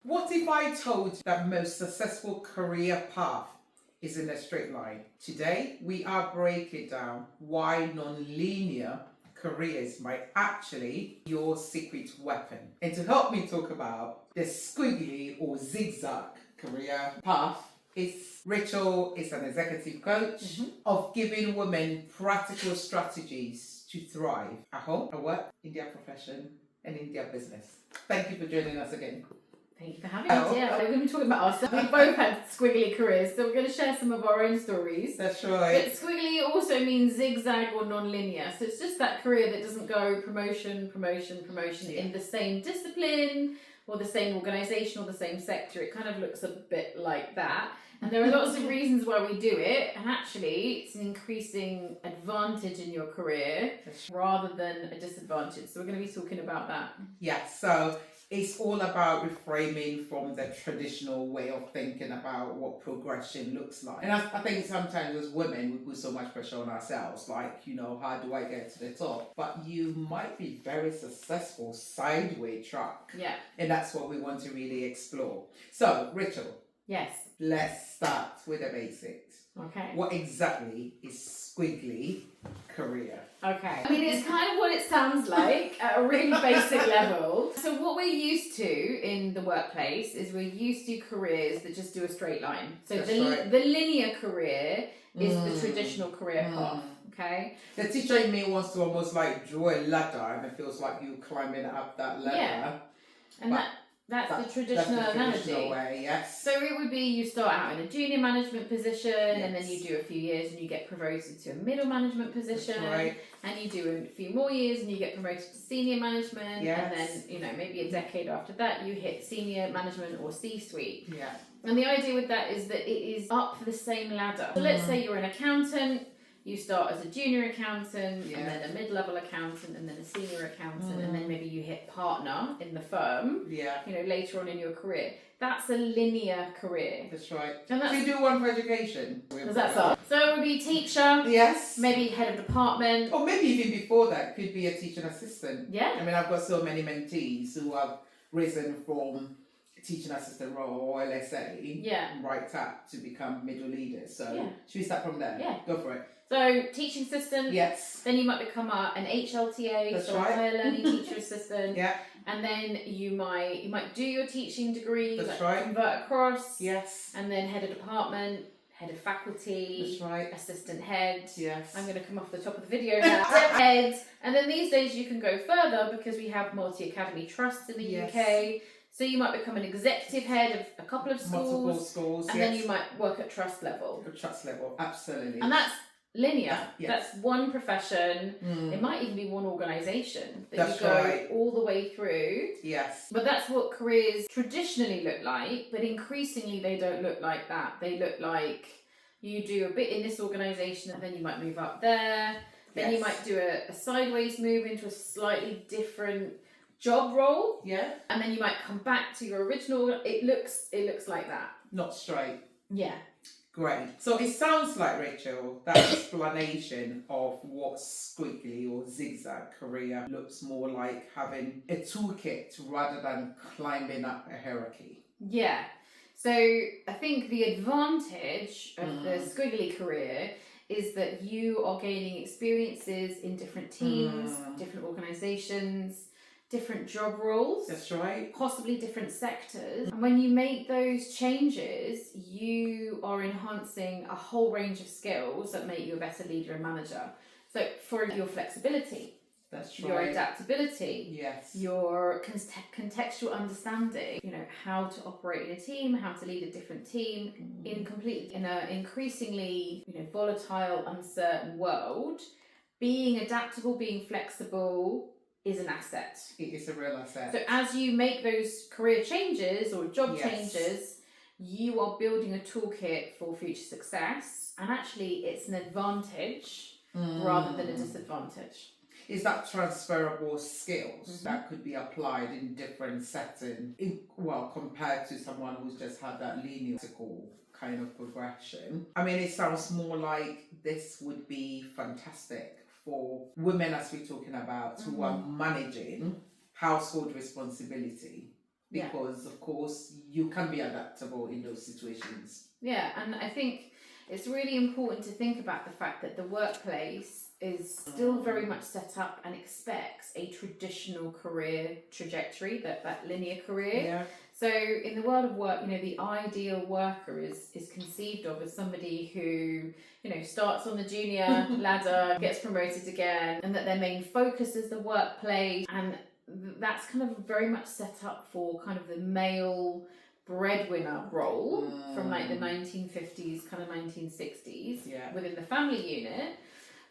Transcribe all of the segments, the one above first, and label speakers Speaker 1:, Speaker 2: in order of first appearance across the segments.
Speaker 1: What if I told you that most successful career path is in a straight line? Today, we are breaking down why non-linear careers might actually be your secret weapon. And to help me talk about the squiggly or zigzag career path, Rachel is an executive coach of giving women practical strategies to thrive at home, at work, in their profession, and in their business. Thank you for joining us again.
Speaker 2: Thank you for having us. Yeah, we're going to be talking about us. We both had squiggly careers, so we're going to share some of our own stories.
Speaker 1: That's right.
Speaker 2: But squiggly also means zigzag or non-linear. So it's just that career that doesn't go promotion in the same discipline or the same organisation or the same sector. It kind of looks a bit like that. And there are lots of reasons why we do it. And actually, it's an increasing advantage in your career rather than a disadvantage. So we're going to be talking about that.
Speaker 1: Yeah, so it's all about reframing from the traditional way of thinking about what progression looks like. And I think sometimes as women, we put so much pressure on ourselves, like, how do I get to the top? But you might be very successful sideways track.
Speaker 2: Yeah.
Speaker 1: And that's what we want to really explore. So, Rachel.
Speaker 2: Yes.
Speaker 1: Let's start with the basics.
Speaker 2: Okay.
Speaker 1: What exactly is squiggly career?
Speaker 2: Okay. I mean, it's kind of what it sounds like at a really basic level. So what we're used to in the workplace is we're used to careers that just do a straight line. So the linear career is the traditional career path. Okay.
Speaker 1: The teacher in me wants to almost like draw a ladder, and it feels like you climbing up that ladder.
Speaker 2: Yeah. And that's the traditional analogy.
Speaker 1: Way, yes.
Speaker 2: So it would be you start out in a junior management position, and then you do a few years and you get promoted to a middle management position.
Speaker 1: That's right.
Speaker 2: And you do a few more years and you get promoted to senior management.
Speaker 1: Yes.
Speaker 2: And then, maybe a decade after that you hit senior management or C-suite.
Speaker 1: Yeah.
Speaker 2: And the idea with that is that it is up the same ladder. So let's say you're an accountant. You start as a junior accountant, and then a mid-level accountant, and then a senior accountant, and then maybe you hit partner in the firm.
Speaker 1: Yeah.
Speaker 2: Later on in your career. That's a linear career.
Speaker 1: That's right.
Speaker 2: And
Speaker 1: so you do one for education.
Speaker 2: Does that sound? So it would be teacher.
Speaker 1: Yes.
Speaker 2: Maybe head of department.
Speaker 1: Or maybe even before that, could be a teaching assistant.
Speaker 2: Yeah.
Speaker 1: I mean, I've got so many mentees who have risen from teaching assistant role or LSA right up to become middle leaders. So should we start from there?
Speaker 2: Yeah.
Speaker 1: Go for it.
Speaker 2: So teaching assistant.
Speaker 1: Yes.
Speaker 2: Then you might become an HLTA,
Speaker 1: That's
Speaker 2: so
Speaker 1: right.
Speaker 2: a higher learning teacher assistant.
Speaker 1: Yeah.
Speaker 2: And then you might do your teaching degree.
Speaker 1: That's right.
Speaker 2: Convert across.
Speaker 1: Yes.
Speaker 2: And then head of department, head of faculty.
Speaker 1: That's right.
Speaker 2: Assistant head.
Speaker 1: Yes.
Speaker 2: I'm going to come off the top of the video now. Head. And then these days you can go further because we have multi-academy trusts in the UK. So you might become an executive head of a couple of schools.
Speaker 1: Multiple schools,
Speaker 2: and then you might work at trust level.
Speaker 1: At trust level, absolutely.
Speaker 2: And that's linear.
Speaker 1: Yes.
Speaker 2: That's one profession. It might even be one organisation that you go all the way through.
Speaker 1: Yes.
Speaker 2: But that's what careers traditionally look like, but increasingly they don't look like that. They look like you do a bit in this organisation and then you might move up there. Then you might do a sideways move into a slightly different job role.
Speaker 1: Yeah.
Speaker 2: And then you might come back to your original. It looks like that.
Speaker 1: Not straight.
Speaker 2: Yeah.
Speaker 1: Great. So it sounds like, Rachel, that explanation of what squiggly or zigzag career looks more like having a toolkit rather than climbing up a hierarchy.
Speaker 2: Yeah. So I think the advantage of the squiggly career is that you are gaining experiences in different teams, different organisations, different job roles.
Speaker 1: That's right.
Speaker 2: Possibly different sectors. And when you make those changes, you are enhancing a whole range of skills that make you a better leader and manager. So for your flexibility,
Speaker 1: that's right.
Speaker 2: Your adaptability,
Speaker 1: yes,
Speaker 2: your contextual understanding, how to operate in a team, how to lead a different team in an increasingly volatile, uncertain world. Being adaptable, being flexible is an asset.
Speaker 1: It is a real asset.
Speaker 2: So as you make those career changes or job changes, you are building a toolkit for future success, and actually it's an advantage rather than a disadvantage.
Speaker 1: Is that transferable skills that could be applied in different settings, compared to someone who's just had that linear kind of progression? I mean, it sounds more like this would be fantastic for women, as we're talking about, who are managing household responsibility because of course you can be adaptable in those situations.
Speaker 2: Yeah, and I think it's really important to think about the fact that the workplace is still very much set up and expects a traditional career trajectory, that linear career.
Speaker 1: Yeah.
Speaker 2: So in the world of work, the ideal worker is conceived of as somebody who, starts on the junior ladder, gets promoted again, and that their main focus is the workplace. And that's kind of very much set up for kind of the male breadwinner role from like the 1950s, kind of 1960s within the family unit.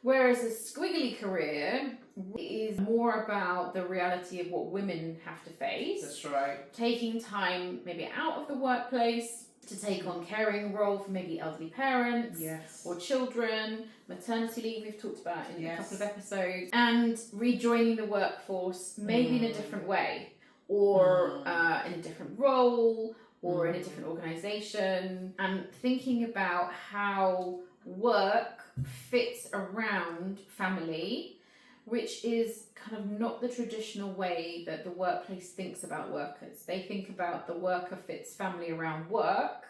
Speaker 2: Whereas a squiggly career is more about the reality of what women have to face.
Speaker 1: That's right.
Speaker 2: Taking time maybe out of the workplace to take on caring role for maybe elderly parents or children, maternity leave we've talked about in a couple of episodes, and rejoining the workforce maybe in a different way, or in a different role, or in a different organisation, and thinking about how work fits around family, which is kind of not the traditional way that the workplace thinks about workers. They think about the worker fits family around work,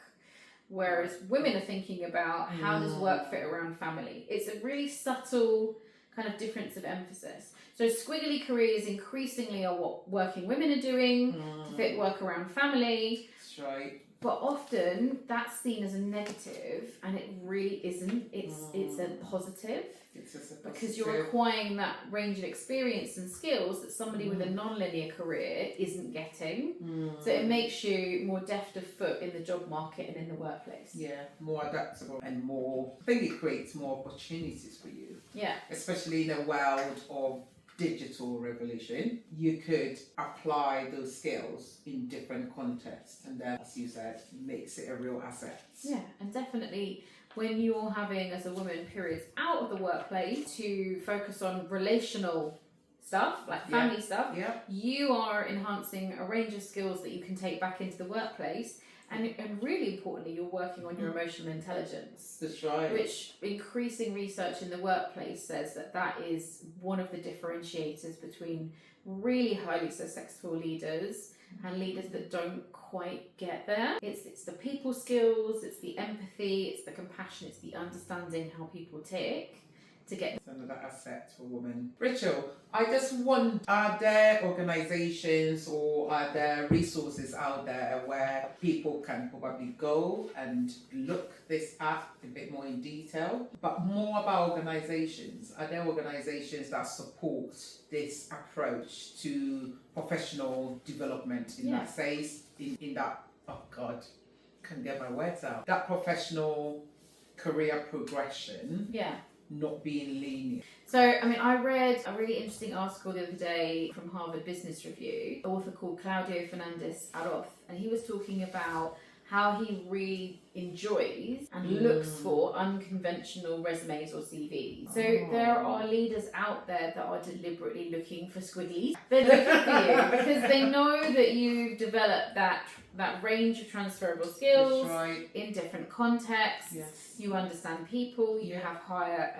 Speaker 2: whereas women are thinking about how does work fit around family. It's a really subtle kind of difference of emphasis. So squiggly careers increasingly are what working women are doing to fit work around family.
Speaker 1: That's right.
Speaker 2: But often that's seen as a negative, and it really isn't. It's a positive.
Speaker 1: It's just a positive.
Speaker 2: Because you're acquiring that range of experience and skills that somebody with a non-linear career isn't getting. So it makes you more deft of foot in the job market and in the workplace.
Speaker 1: Yeah, more adaptable and more. I think it creates more opportunities for you.
Speaker 2: Yeah.
Speaker 1: Especially in a world of digital revolution, you could apply those skills in different contexts, and that, as you said, makes it a real asset.
Speaker 2: Yeah, and definitely when you're having, as a woman, periods out of the workplace to focus on relational stuff, like family stuff, you are enhancing a range of skills that you can take back into the workplace. And really importantly, you're working on your emotional intelligence.
Speaker 1: That's right.
Speaker 2: Which increasing research in the workplace says that is one of the differentiators between really highly successful leaders and leaders that don't quite get there. It's the people skills, it's the empathy, it's the compassion, it's the understanding how people tick to get
Speaker 1: another asset for women. Rachel, I just want, are there organisations or are there resources out there where people can probably go and look this up a bit more in detail? But more about organisations. Are there organisations that support this approach to professional development in that space, in that, oh God, can't get my words out, that professional career progression? Not being linear.
Speaker 2: So, I mean, I read a really interesting article the other day from Harvard Business Review, an author called Claudio Fernandez Aroth, and he was talking about how he really enjoys and looks for unconventional resumes or CVs. So there are leaders out there that are deliberately looking for squigglies. They're looking for you because they know that you've developed that range of transferable skills in different contexts. You understand people, you have higher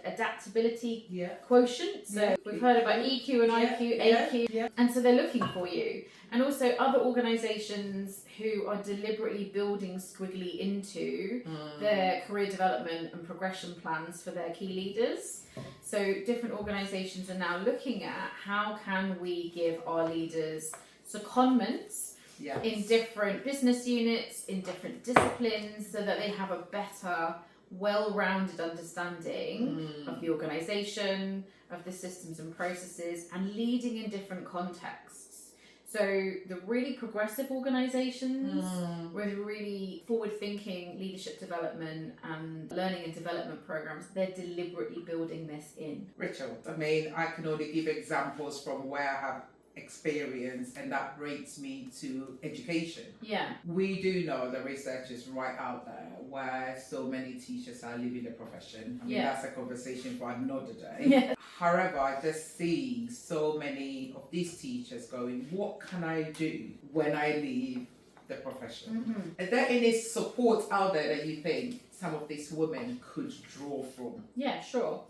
Speaker 2: adaptability quotient. So we've heard about EQ and IQ, AQ, and so they're looking for you. And also other organisations who are deliberately building squiggly into their career development and progression plans for their key leaders. So different organisations are now looking at how can we give our leaders secondments in different business units, in different disciplines, so that they have a better, well-rounded understanding of the organisation, of the systems and processes, and leading in different contexts. So the really progressive organisations with really forward-thinking leadership development and learning and development programs, they're deliberately building this in.
Speaker 1: Rachel, I mean, I can only give examples from where I have experience, and that brings me to education. We do know the research is right out there where so many teachers are leaving the profession. I mean, that's a conversation for another day. However, I just see so many of these teachers going, what can I do when I leave the profession? Is there any support out there that you think some of these women could draw from?
Speaker 2: Yeah, sure.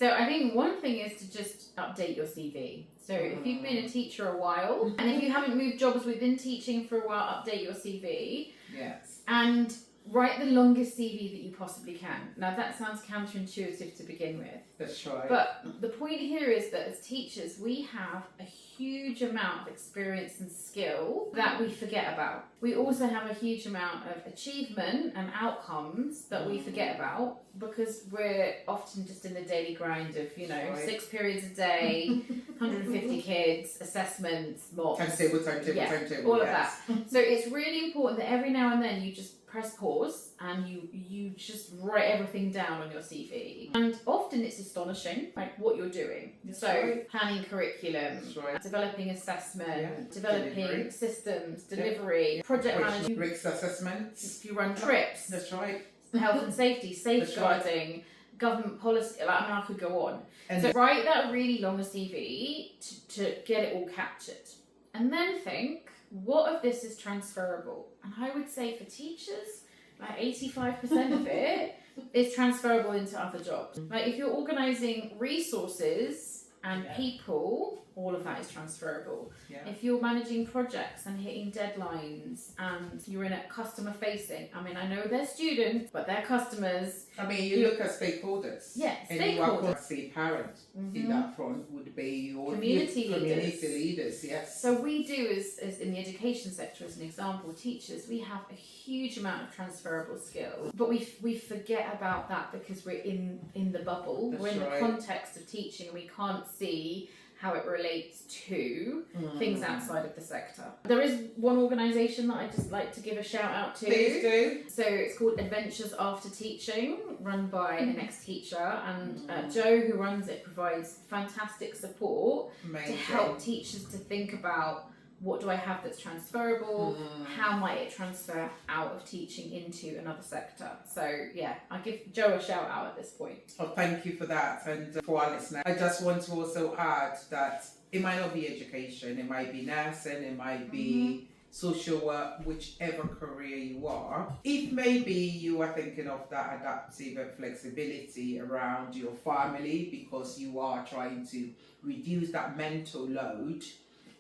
Speaker 2: So I think one thing is to just update your CV. So if you've been a teacher a while, and if you haven't moved jobs within teaching for a while, update your CV.
Speaker 1: Yes.
Speaker 2: And write the longest CV that you possibly can. Now that sounds counterintuitive to begin with.
Speaker 1: That's right.
Speaker 2: But the point here is that as teachers, we have a huge amount of experience and skill that we forget about. We also have a huge amount of achievement and outcomes that we forget about because we're often just in the daily grind of, 6 periods a day, 150 kids, assessments, mocks.
Speaker 1: Timetable,
Speaker 2: all of that. So it's really important that every now and then you just press pause and you just write everything down on your CV. And often it's astonishing, like what you're doing.
Speaker 1: That's
Speaker 2: so
Speaker 1: right.
Speaker 2: planning curriculum,
Speaker 1: Right.
Speaker 2: developing assessment,
Speaker 1: Yeah.
Speaker 2: developing
Speaker 1: Delivery.
Speaker 2: systems, delivery, project management.
Speaker 1: Risk assessments.
Speaker 2: If you run trips,
Speaker 1: That's right.
Speaker 2: health and safety, safeguarding, government policy. I could go on.
Speaker 1: And
Speaker 2: So write that really long CV to get it all captured. And then think, what of this is transferable? And I would say for teachers, like 85% of it is transferable into other jobs. Like if you're organising resources and people, all of that is transferable.
Speaker 1: Yeah.
Speaker 2: If you're managing projects and hitting deadlines and you're in a customer facing, I know they're students, but they're customers.
Speaker 1: You look at stakeholders.
Speaker 2: Yeah,
Speaker 1: And you are
Speaker 2: stakeholders.
Speaker 1: say parent in that front would be your
Speaker 2: Community
Speaker 1: community leaders. Yes.
Speaker 2: So we do as in the education sector, as an example, teachers, we have a huge amount of transferable skills, but we forget about that because we're in the bubble.
Speaker 1: That's
Speaker 2: we're in
Speaker 1: right.
Speaker 2: the context of teaching and we can't see how it relates to things outside of the sector. There is one organisation that I'd just like to give a shout out to.
Speaker 1: Please do.
Speaker 2: So it's called Adventures After Teaching, run by an ex-teacher, and Joe, who runs it, provides fantastic support
Speaker 1: Amazing.
Speaker 2: to help teachers to think about what do I have that's transferable, how might it transfer out of teaching into another sector. So yeah, I give Joe a shout out at this point.
Speaker 1: Oh, thank you for that. And for our listeners, I just want to also add that it might not be education, it might be nursing, it might be social work, whichever career you are. If maybe you are thinking of that adaptive and flexibility around your family because you are trying to reduce that mental load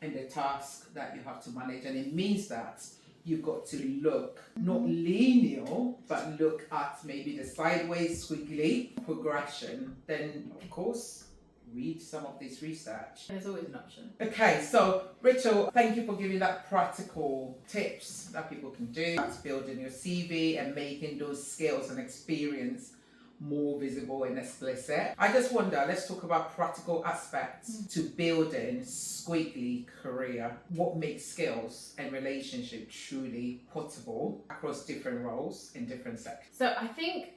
Speaker 1: and the task that you have to manage, and it means that you've got to look not linear but look at maybe the sideways squiggly progression, then of course read some of this research.
Speaker 2: There's always an option.
Speaker 1: Okay, so Rachel, thank you for giving that practical tips that people can do. That's building your CV and making those skills and experience more visible and explicit. I just wonder, let's talk about practical aspects to building Squiggly career. What makes skills and relationship truly portable across different roles in different sectors?
Speaker 2: So I think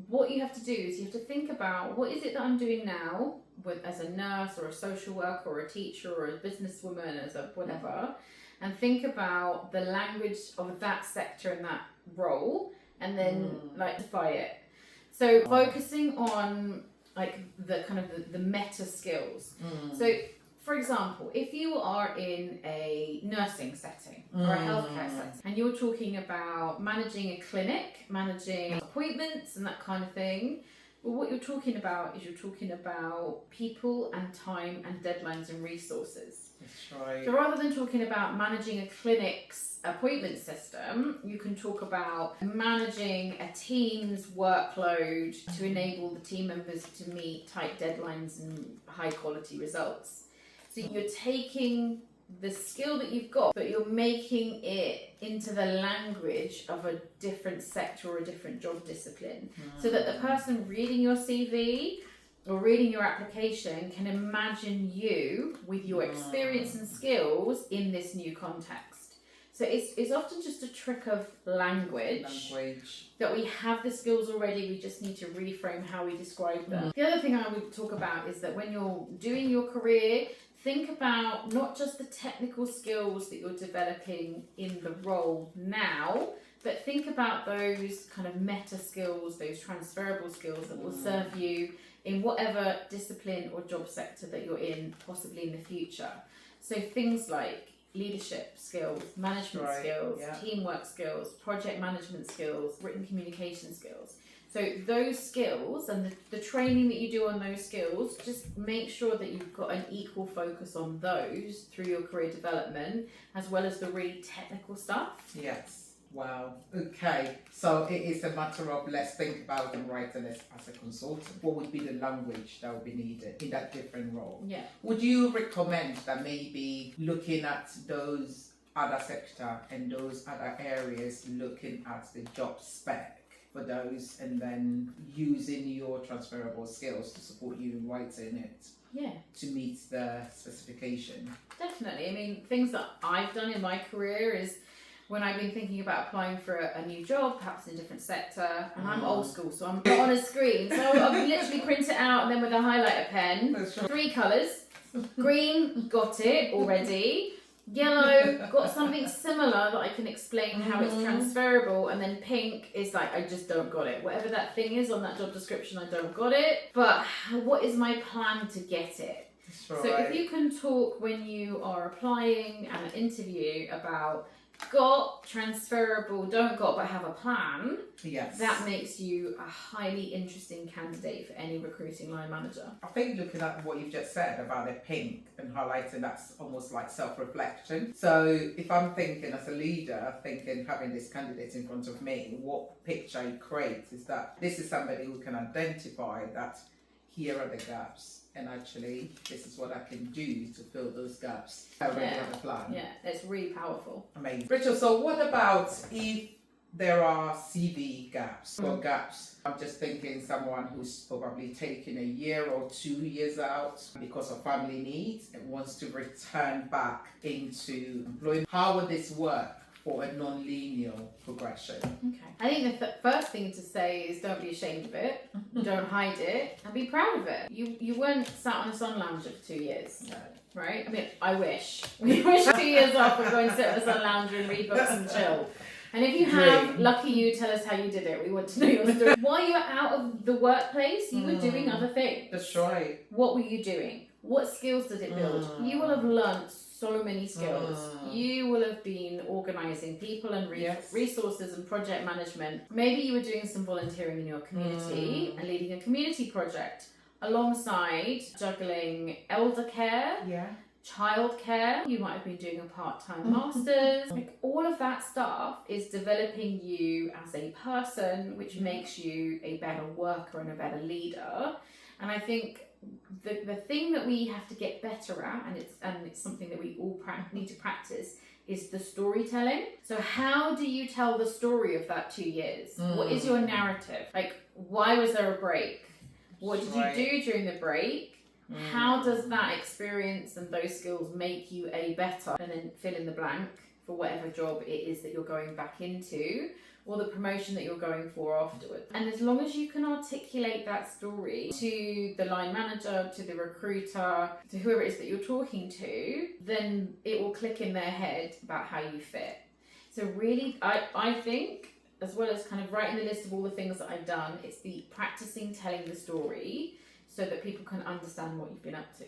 Speaker 2: what you have to do is you have to think about what is it that I'm doing now as a nurse or a social worker or a teacher or a businesswoman, as a whatever, and think about the language of that sector and that role, and then defy it. So focusing on like the kind of the meta skills. So for example, if you are in a nursing setting or a healthcare setting and you're talking about managing a clinic, managing appointments and that kind of thing, well, what you're talking about people and time and deadlines and resources.
Speaker 1: That's right.
Speaker 2: So rather than talking about managing a clinic's appointment system, you can talk about managing a team's workload to enable the team members to meet tight deadlines and high quality results. So you're taking the skill that you've got, but you're making it into the language of a different sector or a different job discipline, so that the person reading your CV or reading your application can imagine you with your experience and skills in this new context. So it's often just a trick of language that we have the skills already, we just need to reframe how we describe them. The other thing I would talk about is that when you're doing your career, think about not just the technical skills that you're developing in the role now, but think about those kind of meta skills, those transferable skills that will serve you in whatever discipline or job sector that you're in, possibly in the future. So things like leadership skills, management skills, teamwork skills, project management skills, written communication skills. So those skills and the training that you do on those skills, just make sure that you've got an equal focus on those through your career development, as well as the really technical stuff.
Speaker 1: Yes. Wow. Okay. So it is a matter of, let's think about them right as a consultant. What would be the language that would be needed in that different role?
Speaker 2: Yeah.
Speaker 1: Would you recommend that maybe looking at those other sector and those other areas, looking at the job spec for those, and then using your transferable skills to support you in writing it?
Speaker 2: Yeah.
Speaker 1: To meet the specification.
Speaker 2: Definitely. I mean, things that I've done in my career is when I've been thinking about applying for a new job, perhaps in a different sector, and I'm old school, so I'm not on a screen. So I've literally print it out and then with a highlighter pen, 3 colours. Green, got it already. Yellow, got something similar that I can explain how it's transferable, and then pink is like, I just don't got it. Whatever that thing is on that job description, I don't got it. But what is my plan to get it?
Speaker 1: Right.
Speaker 2: So if you can talk when you are applying and an interview about got, transferable, don't got, but have a plan,
Speaker 1: yes,
Speaker 2: that makes you a highly interesting candidate for any recruiting line manager.
Speaker 1: I think looking at what you've just said about the pink and highlighting, that's almost like self-reflection. So if I'm thinking as a leader, thinking having this candidate in front of me, what picture you create is that this is somebody who can identify that here are the gaps, and actually this is what I can do to fill those gaps. I already have a plan.
Speaker 2: Yeah, it's really powerful.
Speaker 1: Amazing. Rachel, so what about if there are CV gaps or gaps? I'm just thinking someone who's probably taken a year or 2 years out because of family needs and wants to return back into employment. How would this work for a non-linear progression?
Speaker 2: Okay. I think the first thing to say is don't be ashamed of it, don't hide it, and be proud of it. You weren't sat on a sun lounger for 2 years.
Speaker 1: No.
Speaker 2: Right? I mean, I wish. We wish 2 years off we're going to sit on a sun lounger and read books and chill. And if you have, lucky you, tell us how you did it. We want to know your story. While you were out of the workplace, you were doing other things.
Speaker 1: That's right.
Speaker 2: What were you doing? What skills did it build? You will have learnt so many skills. You will have been organising people and resources and project management. Maybe you were doing some volunteering in your community and leading a community project alongside juggling elder care, childcare. You might have been doing a part-time master's. Like, all of that stuff is developing you as a person, which makes you a better worker and a better leader. And I think the thing that we have to get better at, and it's something that we all need to practice, is the storytelling. So how do you tell the story of that 2 years? What is your narrative? Like, why was there a break? What did you do during the break? How does that experience and those skills make you a better, and then fill in the blank for whatever job it is that you're going back into, or the promotion that you're going for afterwards. And as long as you can articulate that story to the line manager, to the recruiter, to whoever it is that you're talking to, then it will click in their head about how you fit. So really, I think, as well as kind of writing the list of all the things that I've done, it's the practicing telling the story so that people can understand what you've been up to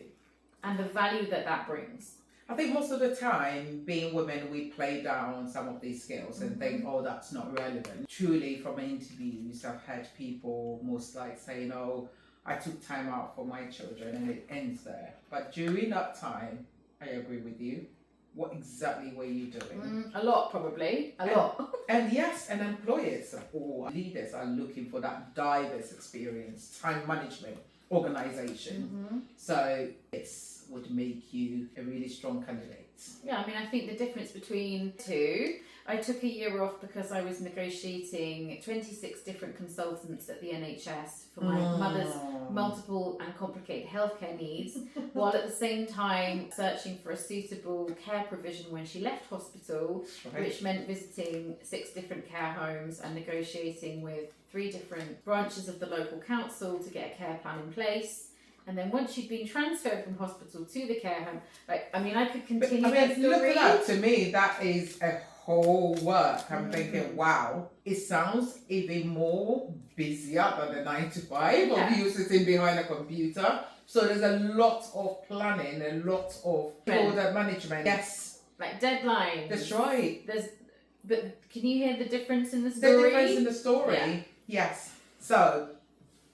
Speaker 2: and the value that that brings.
Speaker 1: I think most of the time, being women, we play down some of these skills and think, oh, that's not relevant. Truly, from interviews, I've had people most like saying, oh, I took time out for my children, and it ends there. But during that time, I agree with you. What exactly were you doing?
Speaker 2: A lot, probably. A lot.
Speaker 1: And yes, and employers or leaders are looking for that diverse experience, time management, organisation. So it's would make you a really strong candidate.
Speaker 2: Yeah, I mean, I think the difference between two, I took a year off because I was negotiating 26 different consultants at the NHS for my mother's multiple and complicated healthcare needs, while at the same time searching for a suitable care provision when she left hospital, which meant visiting 6 different care homes and negotiating with 3 different branches of the local council to get a care plan in place. And then once you'd been transferred from hospital to the care home, like, I mean, I could continue that story.
Speaker 1: Look at that. To me, that is a whole work. I'm thinking, wow, it sounds even more busier than the 9 to 5 of you sitting behind a computer. So there's a lot of planning, a lot of order management. Yes.
Speaker 2: Like deadlines.
Speaker 1: That's right.
Speaker 2: But can you hear the difference in the story?
Speaker 1: The difference in the story. Yes. So,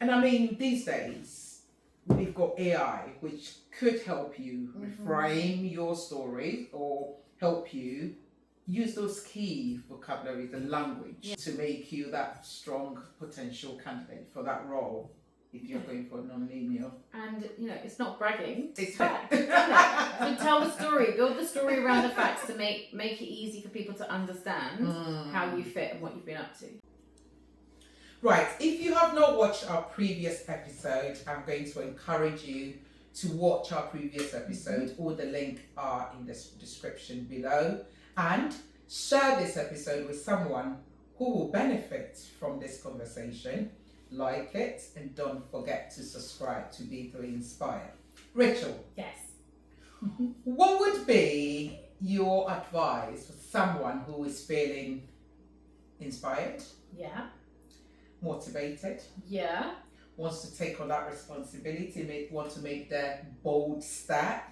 Speaker 1: and I mean, these days, we've got AI, which could help you reframe your story or help you use those key vocabularies and language to make you that strong potential candidate for that role if you're going for non-linear.
Speaker 2: And it's not bragging.
Speaker 1: It's
Speaker 2: fact. So tell the story, build the story around the facts to make it easy for people to understand how you fit and what you've been up to.
Speaker 1: Right, if you have not watched our previous episode, I'm going to encourage you to watch our previous episode. All the links are in the description below, and share this episode with someone who will benefit from this conversation. Like it, and don't forget to subscribe to B3 Inspire. Rachel,
Speaker 2: Yes.
Speaker 1: what would be your advice for someone who is feeling inspired,
Speaker 2: Yeah.
Speaker 1: motivated,
Speaker 2: Yeah.
Speaker 1: wants to take on that responsibility, want to make their bold step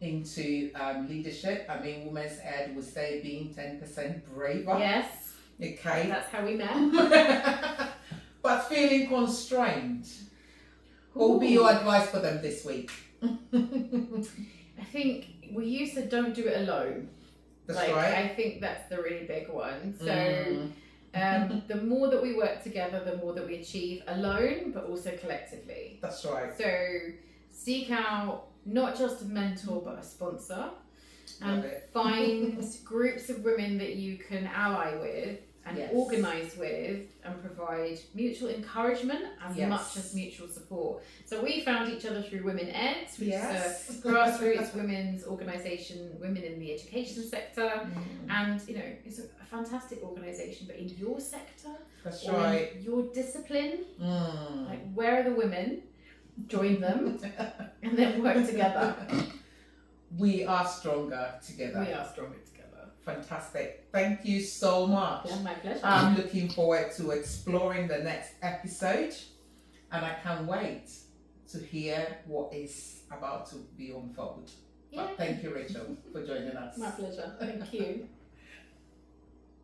Speaker 1: into leadership? I mean, Women's Ed would say being 10% braver.
Speaker 2: Yes.
Speaker 1: Okay.
Speaker 2: That's how we met.
Speaker 1: But feeling constrained. What would be your advice for them this week?
Speaker 2: I think, you said don't do it alone.
Speaker 1: That's right.
Speaker 2: I think that's the really big one. So the more that we work together, the more that we achieve alone, but also collectively.
Speaker 1: That's right.
Speaker 2: So seek out not just a mentor, but a sponsor. And find groups of women that you can ally with and organise with and provide mutual encouragement as much as mutual support. So we found each other through Women Ed, which is a grassroots women's organisation, women in the education sector. And it's a fantastic organisation, but in your sector, in your discipline, like where are the women? Join them and then work together.
Speaker 1: We are stronger together.
Speaker 2: We are stronger together.
Speaker 1: Fantastic. Thank you so much.
Speaker 2: Yeah, my pleasure.
Speaker 1: I'm looking forward to exploring the next episode, and I can't wait to hear what is about to be unfolded. But thank you, Rachel, for joining us.
Speaker 2: My pleasure. Thank you.